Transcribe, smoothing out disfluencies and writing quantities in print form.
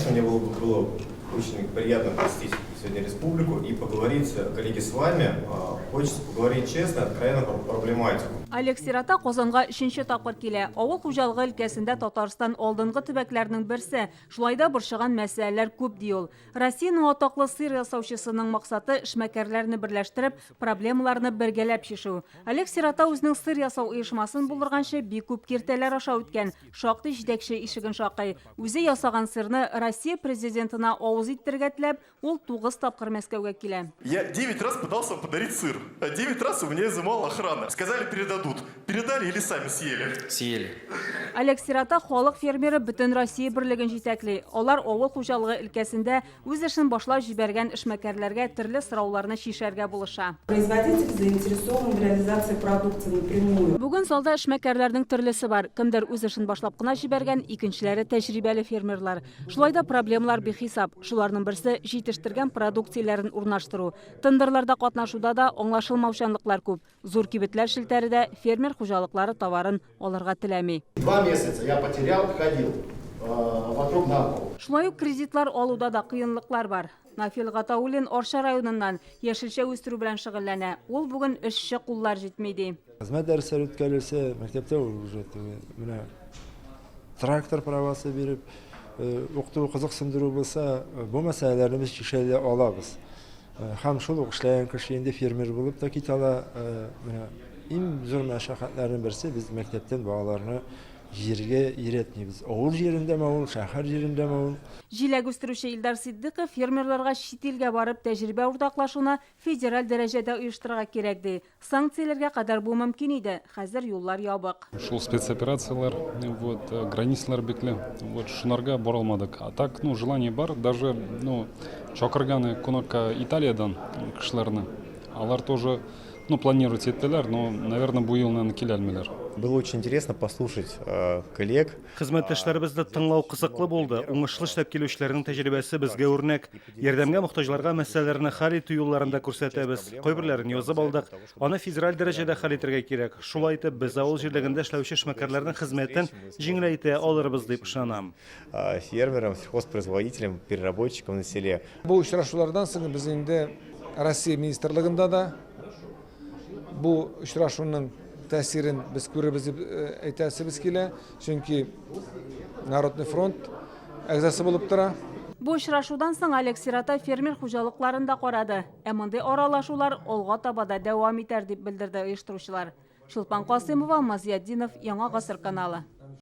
конечно, мне было очень приятно посетить сегодня республику и поговорить, коллеги, с вами. Хочется поговорить честно, откровенно про проблематику. Алекс Сирата Казанга 3-нче тапкыр килә. Авыл хуҗалыгы өлкәсендә Татарстан алдынгы төбәкләрнең берсе. Шулайда борчыган мәсьәләләр күп ди ул. Россиянең атаклы сыр ясаучысының максаты эшмәкәрләрне берләштереп, проблемаларны бергәләп чишү. Алекс Сирата үзенең сыр ясау оешмасын булдырганчы бик күп киртәләр аша үткән. Шактый җитәкче ишеген шакый. Үзе ясаган сырны Россия президентына авыз иттергә теләп, ул 9 тапкыр Мәскәүгә килә. Я 9 раз пытался вам подарить сыр, а 9 раз у меня изымала охрана. Сказали, передадут. Передали или сами съели? Съели. Алекс Сирата халык фермеры бөтен Россия берлеген җитәкли. Алар авыл хуҗалыгы өлкәсендә үз эшен башлап җибәргән эшмәкәрләргә төрле сорауларны чишәргә булыша. Производитель заинтересован в реализации продукции напрямую. Бүген залда эшмәкәрләрнең төрлесе бар. Кемдер үз эшен башлап кына җибәргән, икенчеләре тәҗрибәле фермерлар. Шулай да проблемалар бихисап. Шуларның берсе җитештергән продукцияләрен урнаштыру. Тендерларда катнашуда да аңлашылмаучанлыклар күп. Зур кибетләр шелтәре дә фермер хуҗалыклары товарын алырга теләми. 2 месяца я потерял, ходил вокруг да около. Шулай ук кредитлар алуда да кыенлыклар бар. Нафил Гатауллин Орша районыннан яшелчә үстерү белән шөгыльләнә. Ул бүген эшче куллар җитми ди. Хезмәт дәресләре үткәрелсә, мәктәптә уже менә трактор правасы биреп, укыту кызыксындыру булса, бу мәсьәләләрне без чишә алабыз. Һәм шул ук эшләгән кеше инде фермер булып та китә ала. Менә иң зур мәшәкатьләрнең берсе без мәктәптән балаларны җиргә өйрәтмибез. Авыл җирендәме ул, шәһәр җирендәме ул. Җиләк үстерүче Илдар Сиддыйков фермерларга чит илгә барып тәҗрибә уртаклашуны федераль дәрәҗәдә оештырырга кирәк ди. Санкцияләргә кадәр бу мөмкин иде. Хәзер юллар ябык. Шул спецоперациялар, границалар бекле, шунарга бара алмадык. А так, желание бар, даже, чакырганы кунакка Италиядан кешеләрне. Алар тоже, планируют еттеләр, но, наверное, бу ел килә алмыйлар. Было очень интересно послушать коллег. Хезмәттәшләребезне тыңлау кызыклы булды. Уңышлы эшләп килүчеләрнең тәҗрибәсе безгә үрнәк. Ярдәмгә мохтаҗларга мәсьәләләрне хәл итү юлларында күрсәтәбез. Кайберләрен язып алдык. Аны федераль дәрәҗәдә хәл итәргә кирәк. Шулай итеп, без авыл җирлегендә эшләүче эшмәкәрләрнең хезмәтен җиңеләйтә алырбыз дип ышанам. Фермерам, сельхозпроизводителям, переработчикам на селе. Бу очрашулардан соң без инде Россия министрлыгында да бу очрашуның тәсирен без күребез дип әйтәсебез килә, чөнки Народный фронт әгъзасы булып тора. Бу очрашудан соң Алекс Сирата фермер хуҗалыкларында карады. Ә мондый аралашулар алга таба да дәвам итәр дип белдерде оештыручылар. Чулпан Касыймова, Мазиятдинов, Яңа гасыр каналы.